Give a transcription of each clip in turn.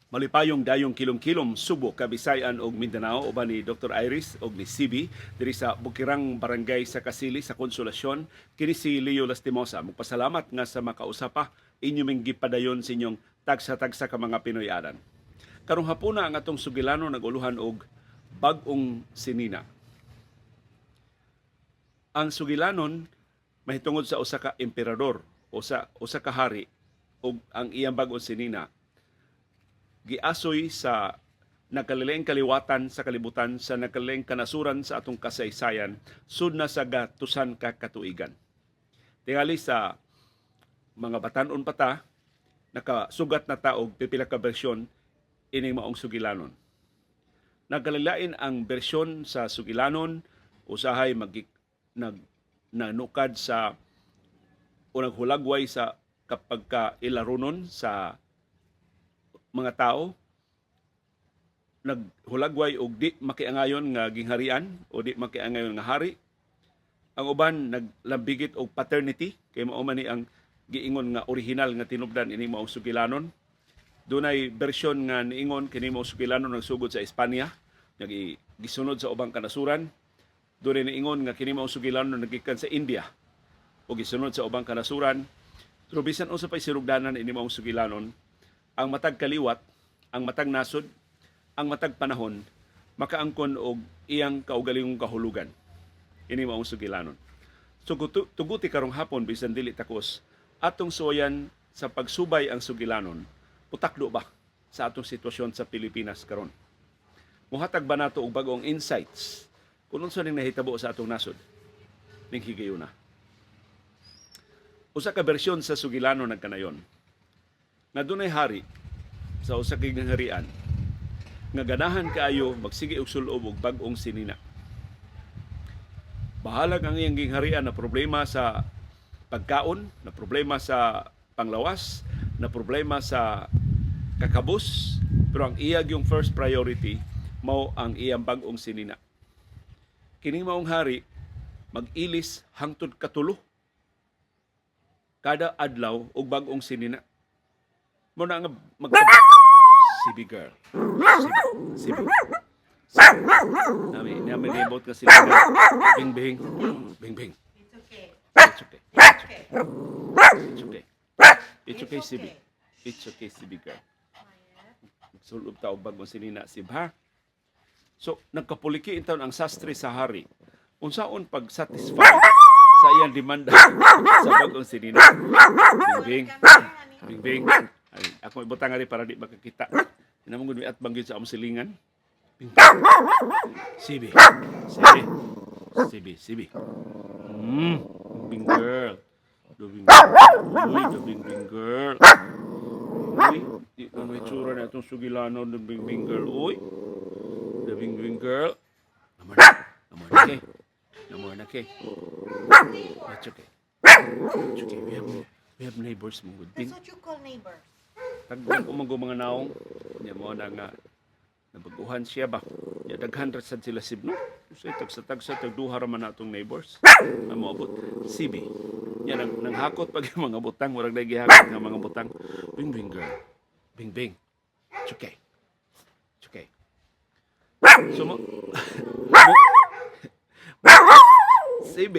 Malipayong dayong kilom-kilom Subo, Kabisayan ug Mindanao uban ni Dr. Iris ug ni CB diri sa Bukirang Barangay sa Kasili sa Konsolasyon. Kini si Leo Lastimosa. Magpasalamat nga sa makausapa inyo ming gipadayon sa inyong tagsa-tagsa ka mga Pinoy-anan. Karong hapuna ang atong sugilano naguluhan og bag-ong sinina. Ang sugilanon mahitungod sa usa ka emperador o sa usa ka hari ug ang iyang bag-ong sinina giasoy sa nagkalilaing kaliwatan sa kalibutan sa nagkalilaing kanasuran sa atong kasaysayan sud na sa gatusan ka katuigan. Tingali sa mga batan-on pata nakasugat na taog pipila ka bersyon ining maong sugilanon. Nagkalilain ang bersyon sa sugilanon usahay nanukad sa o naghulagway sa kapag ilarunon sa mga tao, naghulagway og di makiangayon nga gingharian o di makiangayon nga hari. Ang uban naglambigit og paternity kay mao man ni ang giingon nga original nga tinubdan ini maong sugilanon. Dunay bersyon nga niingon kini maong sugilanon nagsugod sa Espanya, gisunod sa ubang kanasuran. Dunay niingon nga kini maong sugilanon nagikan sa India o gisunod sa ubang kanasuran. Pero bisan unsa pay sirugdanan ini maong sugilanon, ang matag kaliwat, ang matag nasod, ang matag panahon, makaangkon og iyang kaugalingong kahulugan. Ini maong sugilanon. So tuguti karong hapon bisan dili takos, atong suwayan sa pagsubay ang sugilanon, putakdo ba sa atong sitwasyon sa Pilipinas karon? Muhatag ba nato og bag-ong insights kung unsa ning nahitabo sa atong nasod ning higayuna? Usa ka bersyon sa sugilanon nagkanayon na dunay hari sa usa ka gingharian nga ganahan kaayo magsige og sul-ob og bag-ong sinina. Bahalag ang iyang gingharian na problema sa pagkaon, na problema sa panglawas, na problema sa kakabus, pero ang iyang yung first priority mao ang iyang bag-ong sinina. Kining maong hari mag-ilis hangtod katulo kada adlaw og bag-ong sinina. Muna nga CB girl. CB. Nami libot ka sila. Bing bing. Bing bing. It's okay. It's okay. It's okay. It's okay, CB. It's okay, CB girl. Sulub ta og bag-ong sinina sib ha. So nagkapuliki intaw ang sastre sa hari. Unsaon pag satisfy sa iyang demanda sa bag-ong sinina. Bing bing. Bing bing. Ay, ako ibutang nga rin para di makakita. Namang gud at banggit sa among silingan. CB. CB. CB. CB. Bing girl. Bing girl. Uy, bing bing girl. Uy, di ko may tsura na itong sugilanon ng bing bing girl. Uy, the bing bing girl. Namor na kay. Namor na kay. It's okay. It's okay. We have neighbors mo. That's what you call neighbors. Tagbuan ko mga naong. Niya mo na nga nabaguhan siya ba. Ya daghan ra sad sila sibno. So tagsa tagduha ra man natong neighbors. Mamoabot CB. Ya nang hakot pag mga butang, murag na gihakot nga mga butang. Bing bing girl. Bing bing. It's okay. It's okay. So mo CB.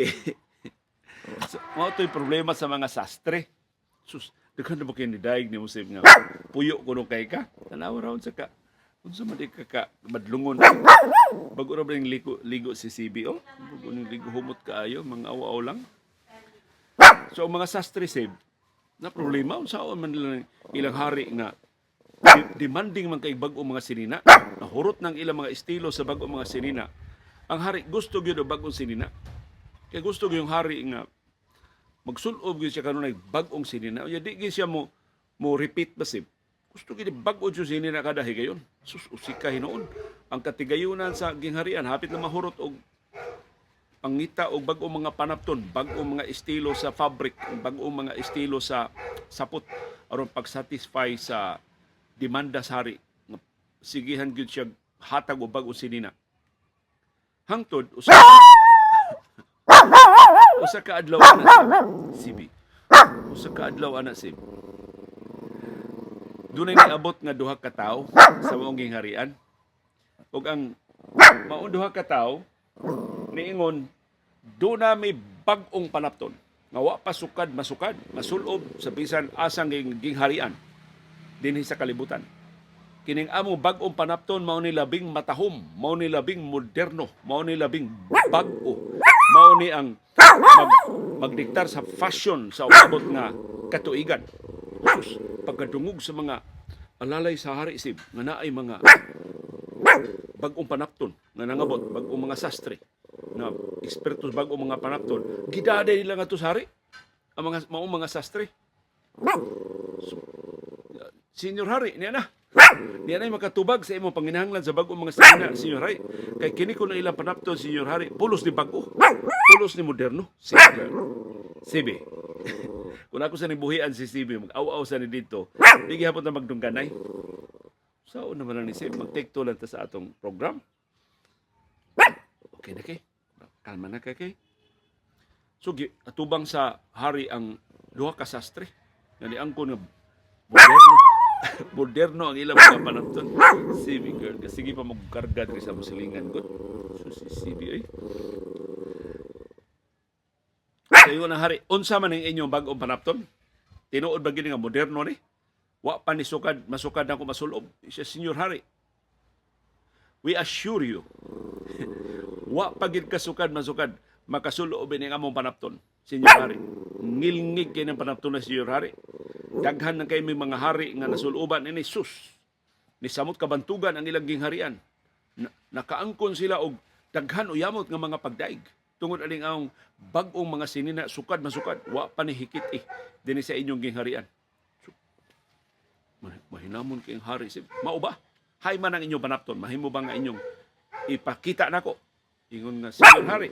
So, mo to'y problema sa mga sastre. Sus, daghan na ba kayo nidaig ni Musib nga puyo kuno kay ka? Tanaw raon sa ka. Unsa man di ka madlungon. Bago ra ba ning ligo si CB oh? Bago ning ligo humot kaayo, mga aw-aw lang. So ang mga sastre sib na problema unsaon man nila ilang hari nga demanding man kay bag-o mga sinina. Nahurot ng ilang mga estilo sa bag-o mga sinina. Ang hari gusto gyud og bag-ong sinina. Kay gusto gyud yung hari nga magsulob gyud siya kanunay bag-ong sinina. Ya di gyud siya mo repeat basib. Gusto gyud bag-o jud sinina kada higayon. Sus usika hinuon. Ang katigayunan sa gingharian hapit na mahurot og pangita og bag-ong mga panapton, bag-ong mga estilo sa fabric, bag-ong mga estilo sa sapot aron pag-satisfy sa demanda sa hari. Sigihan gyud siya hatag og bag-ong sinina. Hangtod usa ka adlaw ana CB. Usa ka adlaw ana CB. Doon ay niabot nga duha ka tawo sa maong gingharian. Ug ang maong duha ka tawo niingon do na may bag-ong panapton nga wa pa sukad masukad masulob sa bisan asang gingharian dinhi sa kalibutan. Kining among bag-ong panapton mao ni labing matahom, mao ni labing moderno, mao ni labing bag-o, mao ni ang magdiktar sa fashion sa umabot nga katuigan. Sus, pagkadungog sa mga alalay sa hari isib nga naay mga bag-ong panapton nga nangabot, bag-ong mga sastre na ekspertos bag-ong mga panapton, gidaday nila nga to sa hari ang mga sastre. So, Senior Hari, niya na. Niya na makatubag sa imong panginahanglan sa bag-ong mga sinina, Senior Hari. Kay kini ko na ilang panapton, Senior Hari, pulos ni bag-o, pulos ni moderno. Sibi. Kung ako sa nibuhian si Sibi, mag-aw-aw sa ni dito, di gihapon na magdungganay. So, naman lang ni Sibi, mag-take two lang ta sa atong program. Okay na kay. Kalma na kay. So, atubang sa hari ang duha ka sastre. Nga niangko nga moderno. Moderno ang ilang mga panapton. Sibi girl, sige pa magkarga diri sa musilingan ko. So si Sibi ay. Kayo na hari, unsa man ang inyong bag-ong panapton? Tinuod ba gini nga moderno ni? Wa pa ni sukad, masukad na ko masulob. Siya Senior Hari. We assure you, wa pa gid kasukad masukad makasulob ini among panapton. Senior Hari. Ngilngig kay ng panapton na Senior Hari. Daghan na kay may mga hari nga nasuloban ini sus. Ni samot kabantugan ang ilang gingharian. Nakaangkon sila og daghan uyamot nga mga pagdaig. Tungod aling ang bag-ong mga sinina sukad masukad wa pa ni hikit dinhi sa inyong gingharian. So, mahinamon kay hari sib. Mao ba? Hay man ang inyong panapton, mahimo ba nga inyong ipakita nako? Ingon nga Senior Hari.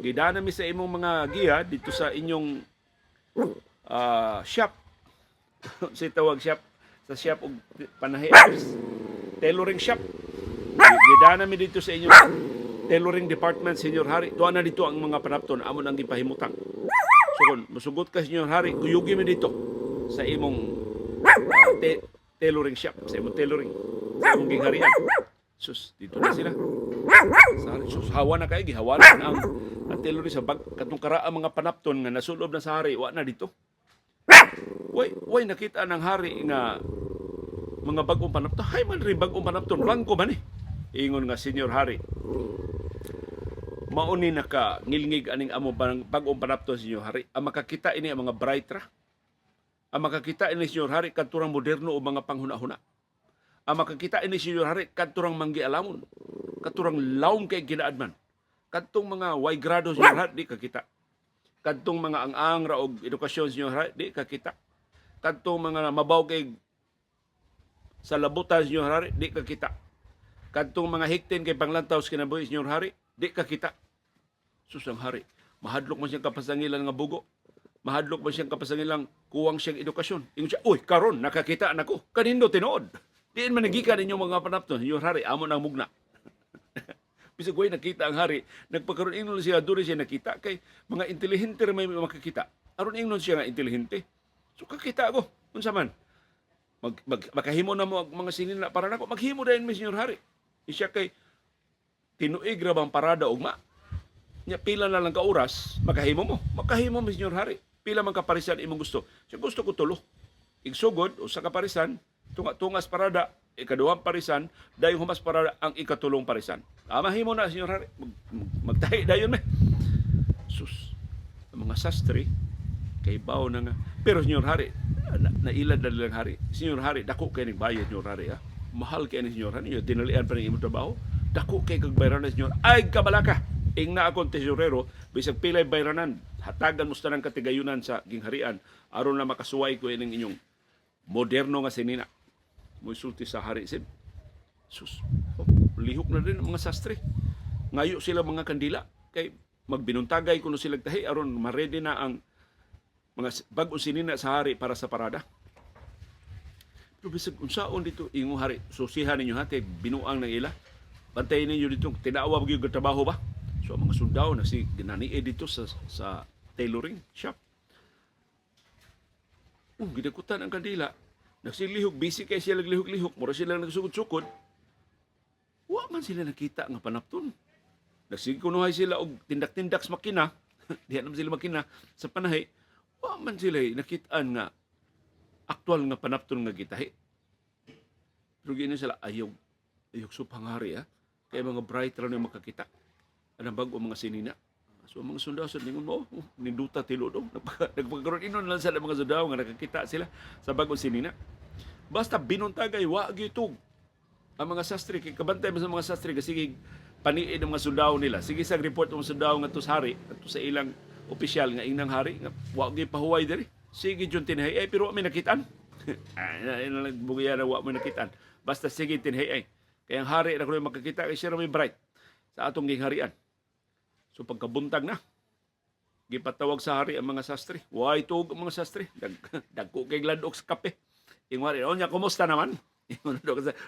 Gidana mi sa imong mga giya dito sa inyong shop. Si tawag shop sa shop og panahi tailoring shop. Gidana mi dito sa inyong tailoring department, Senior Hari. Tuwa na dito ang mga panapton amon ang gipahimutang. So kung musugot ka, Senior Hari, kuyugi mi dito sa imong tailoring shop, sa imong tailoring, sa imong gingharian. Sus, dito na sila. Sus, hawa na kayo, gihawa na ang tailoring sa katong karaang mga panapton nga nasulob na sa hari, wa na dito. Way nakita ng hari nga mga bagong panapton. Hay man rin bagong panapton. Bangko man eh. Ingon nga Senior Hari. Mauni naka ngilngig aning amo bagong panapton Senior Hari. Ang makakita ini ang mga bright ra. Ang makakita ini Senior Hari kadturang moderno o mga panghuna-huna. Ang makakita ini Senior Hari kadturang manggialamon. Kadturang laom kay ginaadman. Kadtong mga way grado Senior Hari di kakita. Kadtong mga ang-ang ra og edukasyon Senior Hari di kakita. Kadtong mga mabaw kay sa labutan Senior Hari di kakita. Kadtong mga hiktin kay panglantaw sa kinabuhi Senior Hari di kakita. Susang hari, mahadlok man siyang kapasangilan nga bugo. Mahadlok man siyang kapasangilan kuwang siyang edukasyon. Ingon siya, uy, karon nakakita nako. Kanindo tinuod. Diin man nagikan ninyo mga panapton Senior Hari, amo nang mugna. Bisag way nakita ang hari, nagpakaroon ingnon siya duri siya nakita kay mga intelihente ra may makakita. Aron ingnon siya nga intelihente. So kakita ako, unsa man. Makahimo na mo mga sinina para nako, maghimo dayon mi Senior Hari. Siya kay tinuig ra bang parada ugma. Nya pila na lang ka oras, makahimo mo. Makahimo mo Senior Hari. Pila man ka parisan imong gusto. Siya gusto ko tulo. Igsugod usa ka parisan, tungas parada, ikaduhang parisan, dayong humas parada ang ikatulong parisan. Mahimo na Senior Hari. Magtahi dayon me. Sus. Ang mga sastre kay bawo na nga. Pero Senior Hari, nailad na lang hari. Senior Hari, dako kay nagbayad Senior Hari. Mahal kay ni Senior Hari. Dinalian pa ng imong trabaho. Dako kay kag bayranan Senior. Ay kabalaka. Ing na akong tesorero, bisag pilay bayranan, hatagan mo sa tanang katigayunan sa gingharian aron na makasuway ko ining inyong moderno nga sinina. Mo'y sulti sa hari sib. Sus. Lihok na rin ang mga sastre. Ngayo sila mga kandila kay magbinuntagay kuno sila tahi aron ma-ready na ang mga bag-ong sinina sa hari para sa parada. Pero bisag unsaon dito ingong hari, susihan ninyo hati binuang ng ila. Bantayin ninyo dito tinawa gyud trabaho ba? So mga sundao na si ginanii dito sa tailoring shop. Gidakutan ang kandila. Nagsilihok, busy kay sila naglihok-lihok, mura sila nagsugod-sugod. Wa man sila nakita nga panapton. Nagsikunuhay sila og tindak-tindak sa makina. Diyan naman sila makina sa panahe. Wa man sila nakitaan nga aktual nga panapton nga gitahi. Pero gina sila ayaw supangari ha. Kaya mga bright ra na makakita. Anang bago mga sinina. So mga sundao sa ningon mo, ninduta tilo do. Nagpagkaroon inon lang sa mga sundao nga nakakita sila sa bagong sinina. Basta binuntagay wa gitug ang mga sastre kay kabantay mo sa mga sastre kasi paniid ng mga sundao nila. Sige sa report ng sundao nga to sa hari, ato sa ilang opisyal nga inang hari nga wa gyud pahuway diri. Sige jud tinhay ay pero wa may nakitaan. Ina lang bugiya na wa may nakitaan. Basta sige tinhay ay. Kaya ang hari na kuno makakita kay siya may bright sa atong gingharian. So pagkabuntag na, gipatawag sa hari ang mga sastre. Why tug ang mga sastre? Dagko kay gladok sa kape. Ingwari, onya kumusta naman?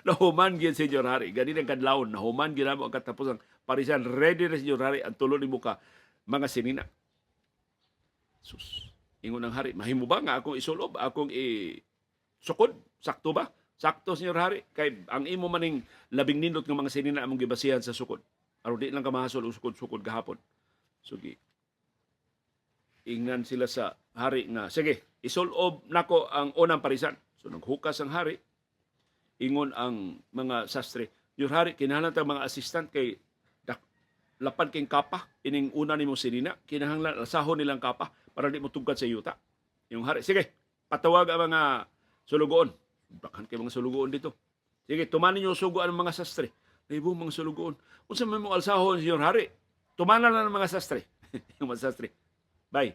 Nahuman gyud si Senyor Hari. Gani ang kadlawon, nahuman gyud mo ang katapusang parisan. Ready na si Senyor Hari ang tulo ni muka mga sinina. Sus. Ingon ng hari, mahimo ba nga akong isulob, akong sukod? Sakto ba? Sakto, Senyor Hari. Kay ang imo maning labing nindot ng mga sinina among gibasihan sa sukod. Aron di lang ka mahasol o sukod-sukod gahapon. Sugi. Ingnan sila sa hari nga, sige, isulob nako ang unang parisan. So naghukas ang hari. Ingon ang mga sastre, Your Hari, kinahanglan tang mga assistant kay lapan king kapa, ining una nimo sinina, kinahanglan asahon nilang kapa para di mo tugkad sa yuta. Yung hari, sige, patawag ang mga sulugoon. Bakan kay mga sulugoon dito. Sige, tumanin niyo sugo ang mga sastre. Naibong mga sulugoon. Unsa man mo alsahon, Senyor Hari? Tumanan na ng mga sastre. Yung mga sastre. Bay,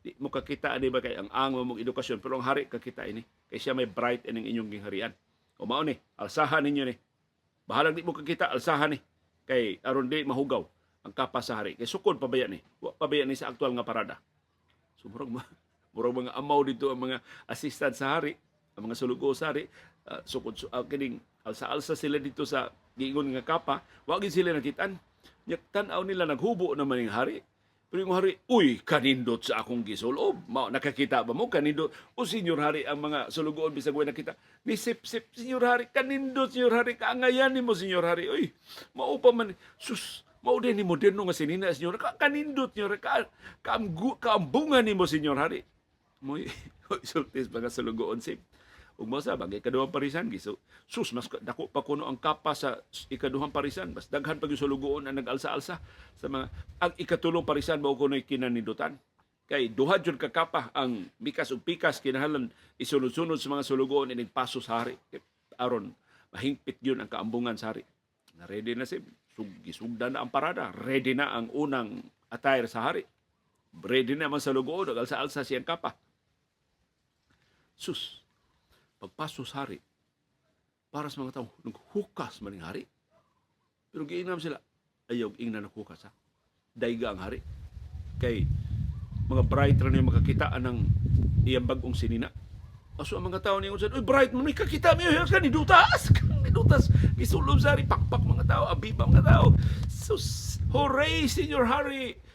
di mo kakita ani ba kay ang mong edukasyon, pero ang hari kakita ini. Kay siya may bright ining inyong gingharian. O mao ni, alsahan ninyo ni. Bahalang di mo kakita, alsahan ni. Kay aron di mahugaw ang kapa sa hari. Kay sukod pabaya ni. Wa pabaya ni sa aktual nga parada. So murag mga amaw dito ang mga assistant sa hari, ang mga sulugo sa hari, sukod kining alsa-alsa sila dito sa giingon nga kapa, wa gid sila nakitaan. Nya tan-aw nila naghubo naman ning hari. Pero yung hari, uy, kanindot sa akong gisulob. Nakakita ba mo? Kanindot. O, Senyor Hari, ang mga sulugoon, bisag way nakita. Ni sip-sip, Senyor Hari, kanindot, Senyor Hari, kaangayan ni mo, Senyor Hari. Uy, maupa man. Sus, maudin ni moderno nga sinina, Senyor. Kanindot, Senyor Hari. Kaambungan ni mo, Senyor Hari. Muy, sultis mga sulugoon, sip. Ug mo sa bagay ikaduhang parisan giso. Sus mas dako pa kuno ang kapa sa ikaduhang parisan. Mas daghan pa gyud sulugoon ang nag-alsa-alsa sa mga ang ikatulong parisan mao kuno'y kinanindutan. Kay duha jud ka kapa ang mikas ug pikas kinahanglan isunod-sunod sa mga sulugoon ining paso sa hari. Aron mahingpit gyud ang kaambungan sa hari. Na ready na si gisugdan na ang parada. Ready na ang unang attire sa hari. Ready na man sa sulugoon ug alsa-alsa siyang kapa. Sus pagpaso sa hari, para sa mga tao, naghukas maning hari. Pero giinam sila, ayaw ingnan naghukas ha. Daiga ang hari. Kay mga bright rin yung makakitaan ng iyang bagong sinina. So ang mga tao niya said, uy bright, may kakita mo yun, kanidutas, kanidutas. Isulob sa hari, pakpak mga tao, abiba mga tao. Sus, hooray, Senyor Hari.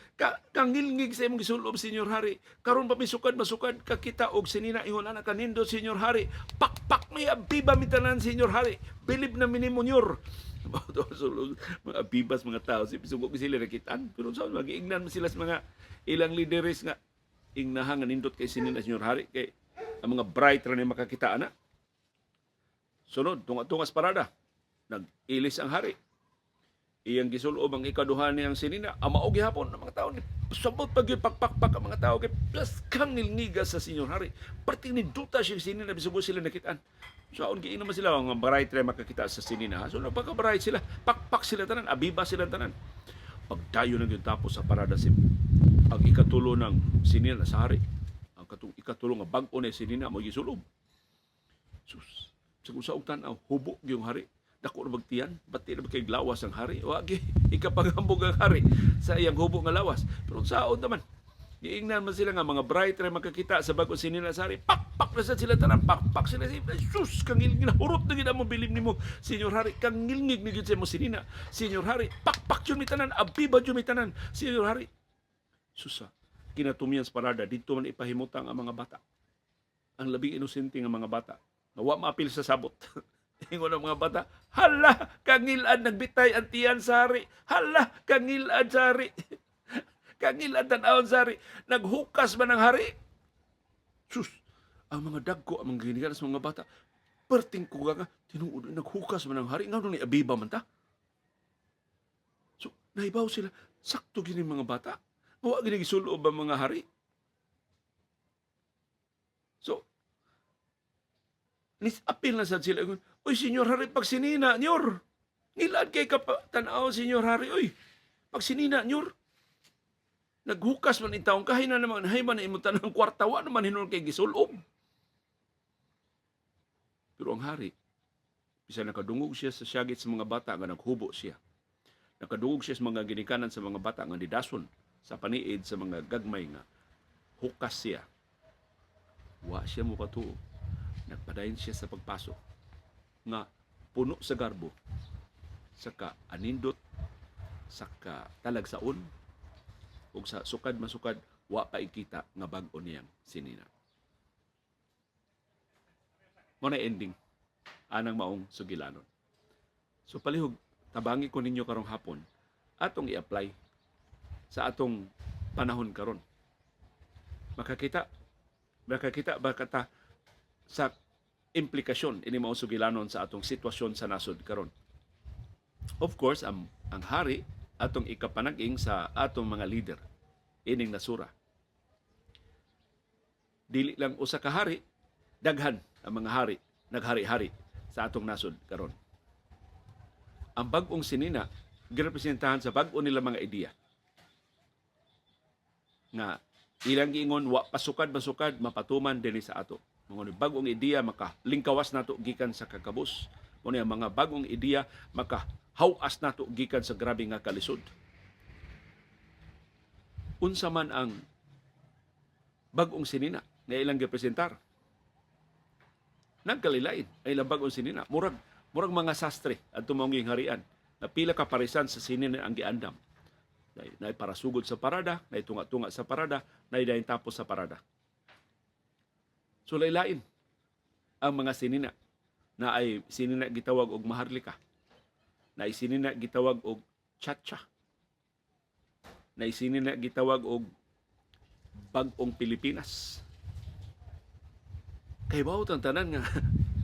Kangilngig sa imong gisulob, Senyor Hari. Karon pa masukad kakita og sinina ingon ana kanindo, Senyor Hari. Pakpak may abiba mitanan, Senyor Hari. Bilib na minimonyor. Mga abibas mga tao si pisugok sila nakitaan. Pero sa mag-iignan sila sa mga ilang leaders nga ingnahan nga nindot kay sinina, Senyor Hari. Kay ang mga bright ra ni makakita ana. Sunod tunga-tungas parada. Nag-ilis ang hari. Iyang gisulob ang ikaduhan niyang sinina. Amao gihapon ang mga tao ni sabot pag pakpak ang mga tao kay plus kang nilniga sa Senyor Hari. Parte ni duta siya sinina bisugo sila nakitaan. So aon giino man sila ang bright ra makakita sa sinina. So napaka-bright sila. Pakpak sila tanan, abiba sila tanan. Pagdayo na gyud tapos sa parada sim. Ang ikatulo ng sinina sa hari. Ang ikatulo nga bag-o ni sinina mo gisulob. Sus. Sa og tan-aw hubog yung hari. Dako na bagtiyan, bati na kay lawas ang hari. Wagi, ikapagambog ang hari sa iyang hubog nga lawas. Pero saon naman, giingnan man sila nga mga bright ra makakita sa bagong sinina sa hari. Pakpak na sila tanan, pakpak sila. Sus, kangilngig na hurot na gid mo bilim nimo, Senyor Hari. Kangilngig ni gid sa mo sinina, Senyor Hari. Pakpak jud mi tanan, abiba jud mi tanan, Senyor Hari. Susa, kinatumiyan sa parada dito man ipahimutang ang mga bata. Ang labing inosente nga mga bata Nawa maapil sa sabot. Ingon ang mga bata, hala, kangilad nagbitay ang tiyan sa hari. Hala, kangilad sa hari. Kangilad tanawon sa hari. Naghukas man ang hari. Sus, ang mga dagko, ang mga ginigalas mga bata, perting ko nga, tinuod, naghukas man ang hari. Nga ni abiba man ta. So, naibaw sila, sakto gini mga bata. Mawa gini gisulob ang mga hari. So, apil na sad sila. Uy, Senyor Hari, pagsinina, nyor. Ngilad kay tanaw, Senyor Hari, uy. Pagsinina, nyor. Naghukas man itawang kahay na naman, hay man imutan ng kwartawa naman hinul kay gisulob. Pero ang hari, bisa nakadungog siya sa syagit sa mga bata nga naghubo siya. Nakadungog siya sa mga ginikanan sa mga bata nga nidason sa paniid sa mga gagmay nga hukas siya. Wa siya mo katuo. Nagpadayon siya sa pagpasok nga puno sa garbo, saka anindot, saka talagsaon, ug sa sukad-masukad, wa pa ikita nga bag-o niyang sinina. Muna ending, anang maong sugilanon. So palihog, tabangi ko ninyo karong hapon, atong i-apply sa atong panahon karon. Makakita ba kata sa implikasyon ini maong sugilanon sa atong sitwasyon sa nasod karon. Of course, ang hari atong ikapanag-ing sa atong mga leader ining nasura. Dili lang usa ka hari, daghan ang mga hari naghari-hari sa atong nasod karon. Ang bag-ong sinina girepresentahan sa bag-o nila mga ideya nga ilang giingon wa pasukad-basukad mapatuman dinhi sa ato. Mga bagong ideya makalingkawas nato gikan sa kakabus. Muna ang mga bagong ideya makahawas nato gikan sa grabe nga kalisod. Unsa man ang bagong sinina nga ilang gipresentar. Nagkalilain ay ilang bagong sinina. Murag mga sastre at tumanging harian na pila ka parisan sa sinina ang giandam. Na parasugod sa parada, na tunga-tunga sa parada, na dayon tapos sa parada. So lain ang mga sinina na ay sinina gitawag og maharlika, na ay sinina gitawag og chacha, na ay sinina gitawag og bag-ong Pilipinas. Kay bawat ang tanan nga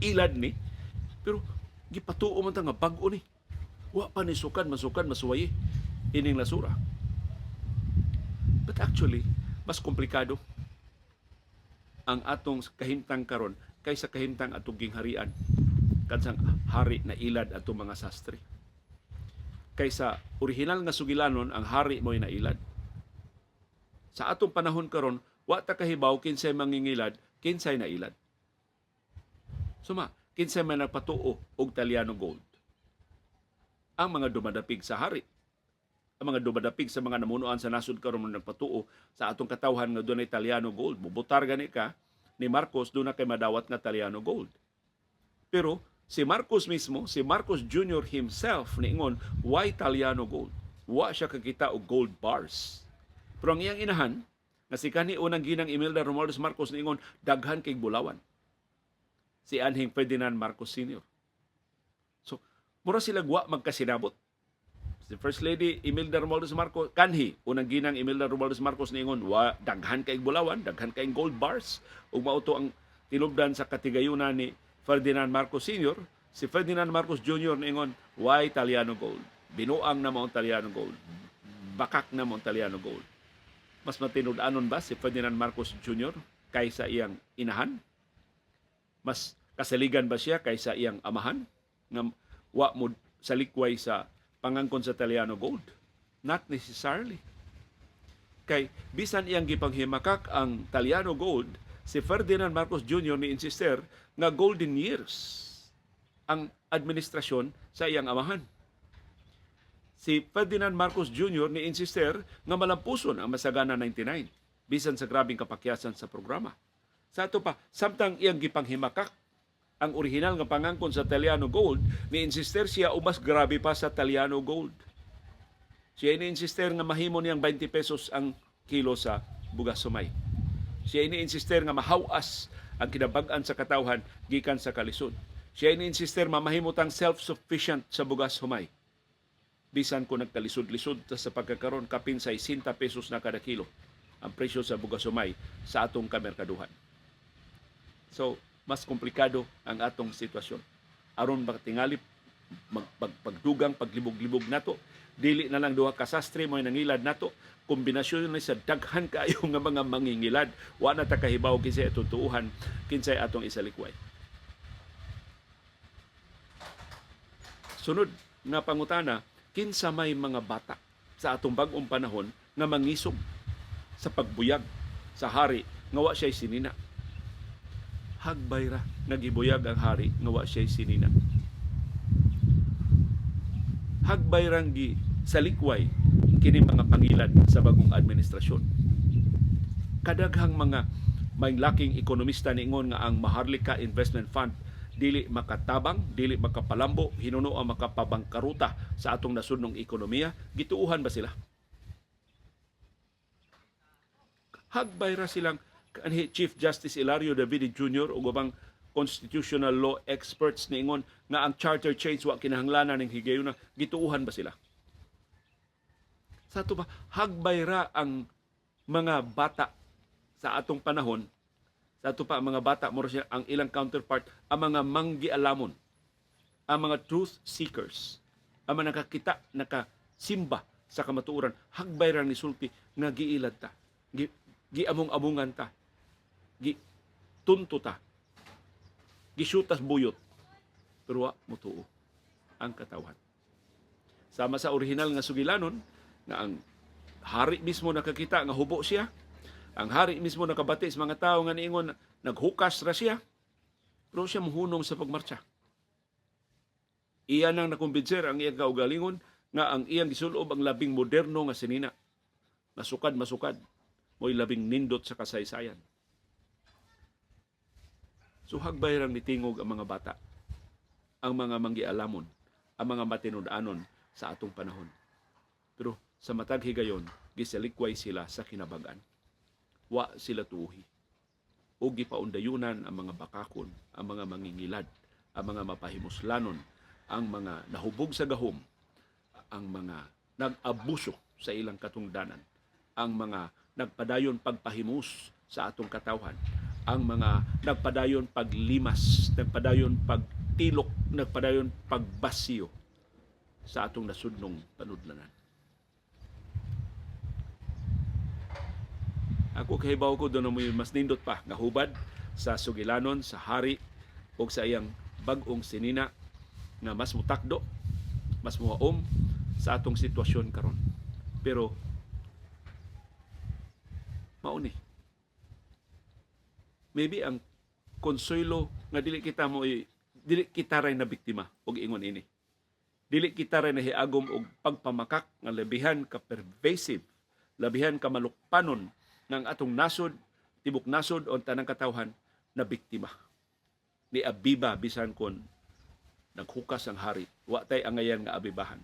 ilad ni, pero gipatuo man ta nga bag-o ni. Wa pa ni sukad, masuwayi ining nasura. But actually, mas komplikado ang atong kahimtang karon kaysa kahimtang atong gingharian kansang hari na ilad atong mga sastre. Kaysa original nga sugilanon ang hari mo'y nailad. Sa atong panahon karon, wa ta kahibaw kinsay mangingilad, kinsay nailad. Suma, kinsay man nagpatuo og Italiano gold. Ang mga dumadapig sa hari, ang mga dumadapig sa mga namunuan sa nasod karon nagpatuo sa atong katawhan nga dunay Italiano gold. Mubutar gani ka ni Marcos doon na kay madawat nga Italiano gold. Pero si Marcos mismo, si Marcos Jr. himself niingon, why Italiano gold? Wa siya kakita og gold bars. Pero ang iyang inahan, nga si kani unang ginang Imelda Romualdez Marcos niingon, daghan kay bulawan. Si Anhing Ferdinand Marcos Sr. So, mura sila wa magkasinabot. Si First Lady Imelda Romualdez Marcos, kanhi, unang ginang Imelda Romualdez Marcos niingon, wa daghan kay bulawan, daghan kay gold bars. Ug mauto ang tinubdan sa katigayunan ni Ferdinand Marcos Sr., si Ferdinand Marcos Jr. niingon, why Italiano gold? Binuang na mo Italiano gold. Bakak na mo Italiano gold. Mas matinud-anon ba si Ferdinand Marcos Jr. kaysa iyang inahan? Mas kasaligan ba siya kaysa iyang amahan? Nga wa mo salikway sa pangangkon sa Italiano gold? Not necessarily. Kay bisan iyang gipanghimakak ang Italiano gold, si Ferdinand Marcos Jr. ni insister nga golden years ang administrasyon sa iyang amahan. Si Ferdinand Marcos Jr. ni insister nga malampuson ang Masagana 99 bisan sa grabing kapakyasan sa programa. Sa ato pa, samtang iyang gipanghimakak ang original nga pangangkon sa Italiano gold, ni insister siya o mas grabe pa sa Italiano gold. Siya ni insister nga mahimo niyang 20 pesos ang kilo sa bugas sumay. Siya ini-insister nga mahawas ang kinabag-an sa katawhan gikan sa kalisod. Siya ni-insister mamahimutang self-sufficient sa bugas humay. Bisan ko nagkalisod-lisod sa pagkakaroon kapin sa 60 pesos na kada kilo ang presyo sa bugas humay sa atong kamerkaduhan. So, mas komplikado ang atong sitwasyon. Aron tingali pagdugang, paglibog-libog nato, dili na lang duha ka sastre mo nangilad nato, kombinasyon ni sa daghan kaayo nga mga mangingilad, wa na ta kahibaw kinsay atong tuuhan, kinsay atong isalikway. Sunod nga pangutana, kinsa may mga bata sa atong bag-ong panahon nga mangisog sa pagbuyag sa hari nga wa siya'y sinina. Hagbay ra nagibuyag ang hari nga wa siya'y sinina. Hagbay rang gi salikway kini mga pangilad sa bagong administrasyon. Kadaghang mga laking ekonomista niingon nga ang Maharlika Investment Fund dili makatabang, dili makapalambo, hinuno ang makapabangkaruta sa atong nasudnong ekonomiya. Gituuhan ba sila? Hagbay ra silang kanhi Chief Justice Hilario David Jr. o ubang constitutional law experts niingon nga ang charter change wa kinahanglanan ning higayuna. Gituuhan ba sila? Sa ato ba, hagbay ra ang mga bata sa atong panahon, sa ato pa ang mga bata, moro siya ang ilang counterpart, ang mga manggialamon, ang mga truth seekers, ang mga nakakita, nakasimba sa kamatuoran, hagbay ra ni sulti nga giilad ta, giamong-amungan ta, gitunto ta, gisyutas buyot, pero wa mutuo ang katawhan. Sama sa original nga sugilanon, na ang hari mismo nakakita nga hubo siya, ang hari mismo nakabati sa mga tao nga niingon naghukas ra siya, pero siya muhunong sa pagmarcha. Iyan ang nakumbinser ang iyang kaugalingon nga ang iyang gisulob ang labing moderno nga sinina. Masukad, mo'y labing nindot sa kasaysayan. So hagbay rang nitingog ang mga bata, ang mga manggialamon, ang mga matinud-anon sa atong panahon. Pero sa matag higayon, gisalikway sila sa kinabagan. Wa sila tuuhi. O gipaundayunan ang mga bakakon, ang mga mangingilad, ang mga mapahimuslanon, ang mga nahubog sa gahom, ang mga nag-abuso sa ilang katungdanan, ang mga nagpadayon pagpahimus sa atong katawhan, ang mga nagpadayon paglimas, nagpadayon pagtilok, nagpadayon pagbasyo sa atong nasudnong panudlanan. Ako kahibaw ko doon mo mas nindot pa nga hubad sa sugilanon, sa hari o sa iyang bag-ong sinina nga mas mutakdo, mas muwaom sa atong sitwasyon karon. Pero mauni. Maybe ang konsuelo nga dili kita ray na biktima og ingon ini. Dili kita ray nahiagom og pagpamakak nga labihan ka pervasive, labihan ka malukpanon ng atong nasod, tibok nasod o tanang katawhan na biktima. Ni abiba bisan kon naghukas ang hari, wa tay angayan nga abibahan.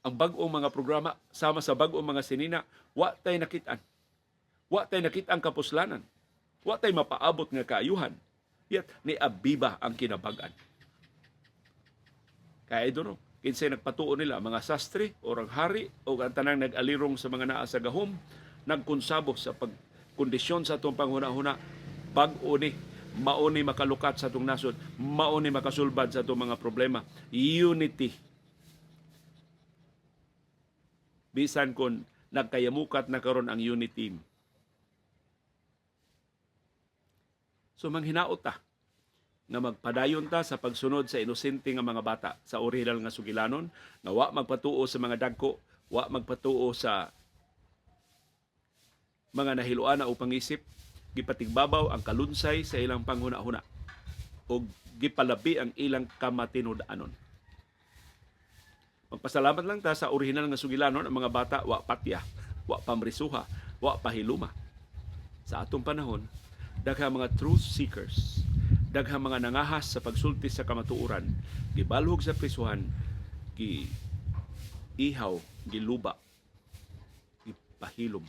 Ang bag-ong mga programa sama sa bag-ong mga sinina, wa tay nakitaan. Wa tay nakitang kapuslanan. Wa tay mapaabot nga kaayuhan. Yet ni abiba ang kinabag-an. Kaya doon, kinsay nagpatuo nila, mga sastre o ang hari o ang tanang nag-alirong sa mga naa sa gahom, nagkonsabo sa pagkondisyon sa itong panghuna-huna, bag-o ni, mauni makalukat sa itong nasod, mauni makasulbad sa itong mga problema. Unity. Bisan kon nagkayamukat na karon ang unity. So manghinaot ta nga magpadayon ta sa pagsunod sa inosente nga mga bata sa orihinal nga sugilanon, nga wa magpatuo sa mga dagko, wa magpatuo sa mga nahiluana o pangisip, gipatigbabaw ang kalunsay sa ilang panghuna-huna o gipalabi ang ilang kamatinud-anon. Magpasalamat lang ta sa orihinal nga sugilanon, ang mga bata wa patya, wa pamrisuha, wa pahiluma. Sa atong panahon, daghang mga truth seekers, daghang mga nangahas sa pagsulti sa kamatuoran, gibalhog sa prisuhan, ihaw, giluba, gipahilom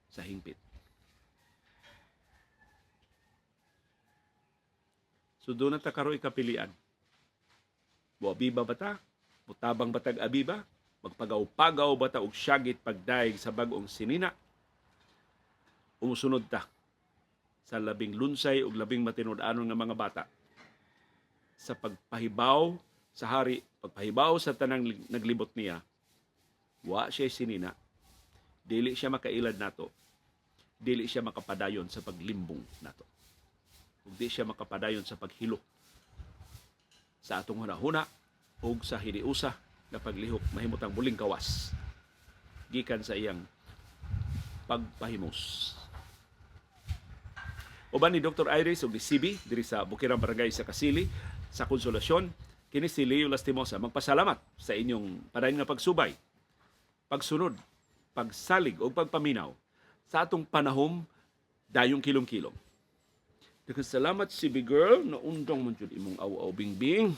sa hingpit. So doon na ta karoy kapilian. Abiba ba ta? Mutabang batag abiba? Magpagaw-pagaw ba ta og syagit pagdaig sa bag-ong sinina? Umusunod ta sa labing lunsay ug labing matinud-anon nga mga bata sa pagpahibaw sa hari, pagpahibaw sa tanang naglibot niya. Wa siya sinina. Dili siya makailad nato. Dili siya makapadayon sa paglimbong nato. Ug di siya makapadayon sa paghilo sa atong hunahuna ug sa hiniusa na paglihok mahimutang muling gawas gikan sa iyang pagpahimos. Uban ni Dr. Iris ug ni CB diri sa Bukirang Barangay sa Kasili sa Konsolasyon, kini si Leo Lastimosa magpasalamat sa inyong padayon nga pagsubay, pagsunod, pagsalig o pagpaminaw sa atong panahom dayong kilom-kilom. Salamat CB girl na undang man jud imong aw-aw bingbing.